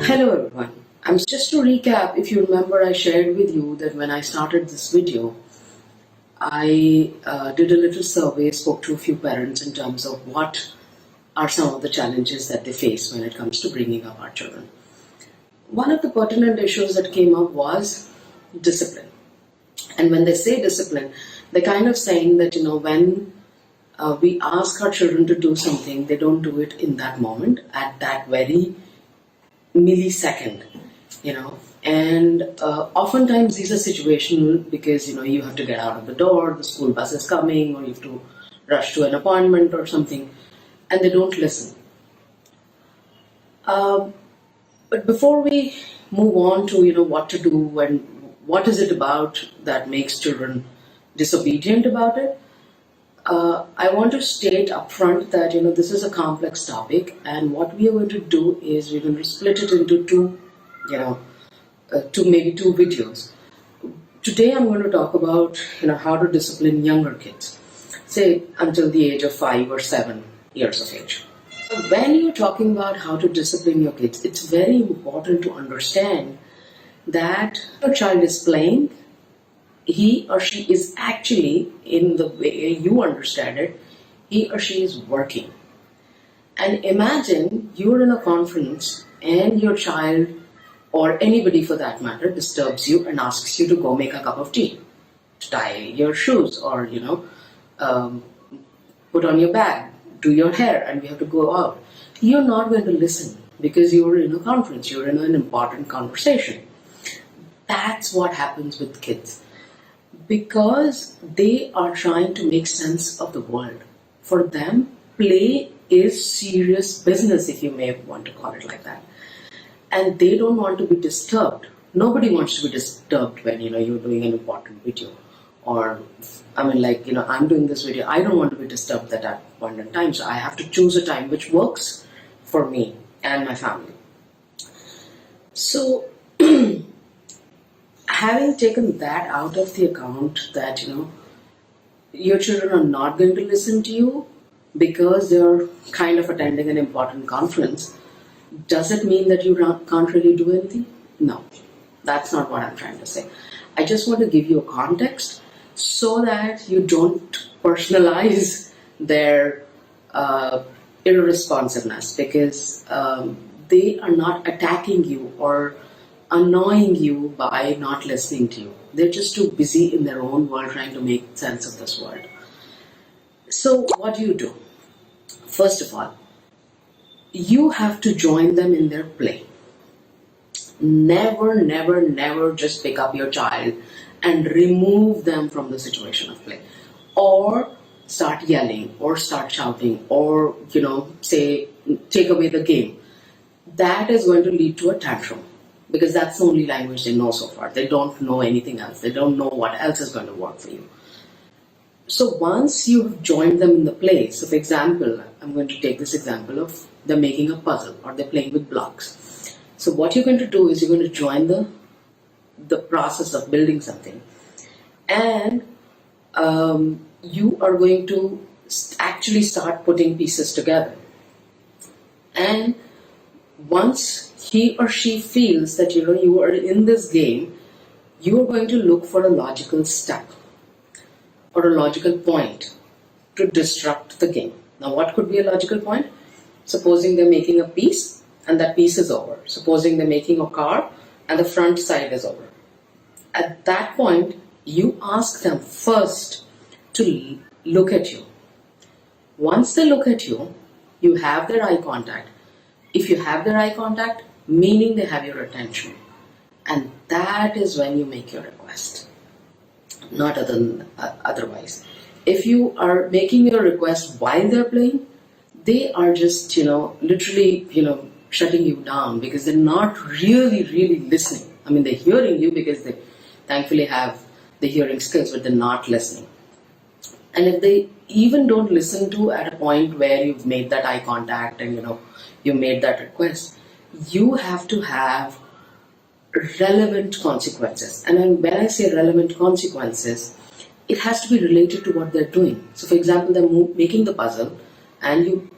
Hello everyone. Just to recap, if you remember, I shared with you that when I started this video, I did a little survey, spoke to a few parents in terms of what are some of the challenges that they face when it comes to bringing up our children. One of the pertinent issues that came up was discipline. And when they say discipline, they're kind of saying that, when we ask our children to do something, they don't do it in that moment, at that very millisecond, and oftentimes these are situational because you have to get out of the door, the school bus is coming, or you have to rush to an appointment or something, and they don't listen. But before we move on to what to do and what is it about that makes children disobedient about it, I want to state upfront that this is a complex topic, and what we are going to do is we're going to split it into two videos. Today I'm going to talk about how to discipline younger kids, say until the age of 5 or 7 years of age. When you're talking about how to discipline your kids, it's very important to understand that your child is playing. He or she is actually, in the way you understand it, he or she is working. And imagine you're in a conference and your child, or anybody for that matter, disturbs you and asks you to go make a cup of tea, to tie your shoes, or put on your bag, do your hair, and you have to go out. You're not going to listen because you're in a conference, you're in an important conversation. That's what happens with kids, because they are trying to make sense of the world. For them, play is serious business, if you may want to call it like that. And they don't want to be disturbed. Nobody wants to be disturbed when you're doing an important video. Or, I'm doing this video, I don't want to be disturbed at that point in time. So I have to choose a time which works for me and my family. So, having taken that out of the account, that your children are not going to listen to you because they're kind of attending an important conference, does it mean that you can't really do anything? No, that's not what I'm trying to say. I just want to give you a context so that you don't personalize their irresponsiveness, because they are not attacking you or annoying you by not listening to you. They're just too busy in their own world trying to make sense of this world. So what do? First of all, you have to join them in their play. Never, never, never just pick up your child and remove them from the situation of play, or start yelling or start shouting, or say take away the game. That is going to lead to a tantrum, because that's the only language they know so far. They don't know anything else. They don't know what else is going to work for you. So once you've joined them in the play, so for example, I'm going to take this example of they're making a puzzle or they're playing with blocks. So what you're going to do is you're going to join the process of building something, and you are going to actually start putting pieces together. And once he or she feels that you are in this game, you are going to look for a logical step or a logical point to disrupt the game. Now, what could be a logical point? Supposing they're making a piece and that piece is over. Supposing they're making a car and the front side is over. At that point, you ask them first to look at you. Once they look at you, you have their eye contact. If you have their eye contact, meaning they have your attention. And that is when you make your request, not otherwise. If you are making your request while they're playing, they are just, literally, shutting you down, because they're not really, really listening. I mean, they're hearing you because they thankfully have the hearing skills, but they're not listening. And if they even don't listen to at a point where you've made that eye contact and, you made that request, you have to have relevant consequences. And when I say relevant consequences, it has to be related to what they're doing. So for example, they're making the puzzle, and you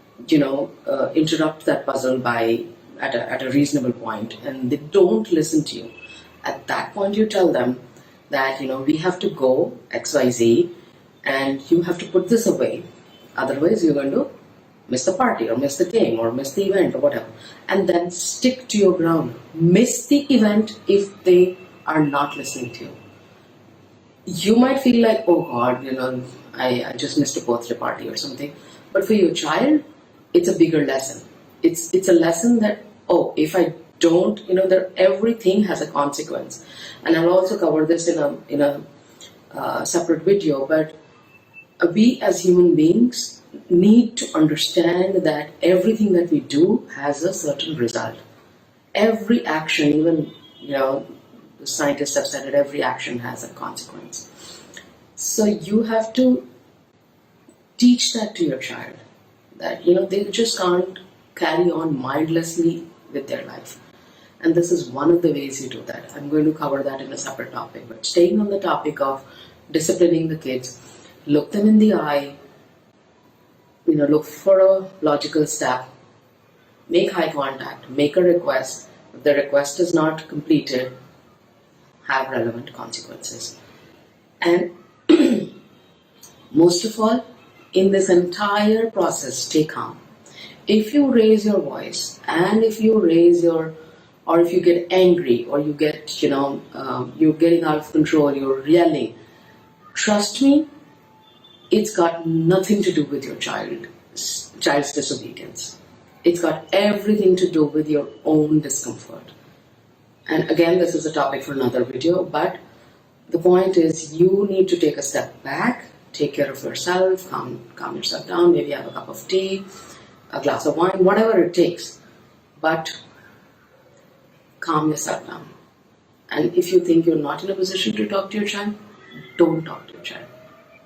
interrupt that puzzle by at a reasonable point and they don't listen to you, at that point you tell them that, we have to go XYZ and you have to put this away. Otherwise, you're going to miss the party or miss the game or miss the event or whatever. And then stick to your ground. Miss the event if they are not listening to you. You might feel like, oh God, I just missed a birthday party or something. But for your child, it's a bigger lesson. It's a lesson that, oh, if I don't, everything has a consequence. And I'll also cover this in a separate video. But we as human beings need to understand that everything that we do has a certain result. Every action, even the scientists have said that every action has a consequence. So you have to teach that to your child, that they just can't carry on mindlessly with their life. And this is one of the ways you do that. I'm going to cover that in a separate topic. But staying on the topic of disciplining the kids, look them in the eye, look for a logical step, make eye contact, make a request. If the request is not completed, have relevant consequences. And most of all, in this entire process, stay calm. If you raise your voice and if you get angry or you get, you're getting out of control, you're yelling, trust me, it's got nothing to do with your child's disobedience. It's got everything to do with your own discomfort. And again, this is a topic for another video, but the point is you need to take a step back, take care of yourself, calm yourself down, maybe have a cup of tea, a glass of wine, whatever it takes. But calm yourself down. And if you think you're not in a position to talk to your child, don't talk to your child.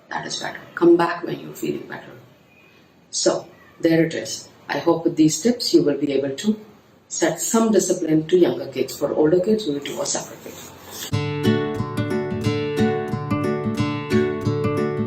That is better. Come back when you're feeling better. So, there it is. I hope with these tips you will be able to set some discipline to younger kids. For older kids, we will do a separate video.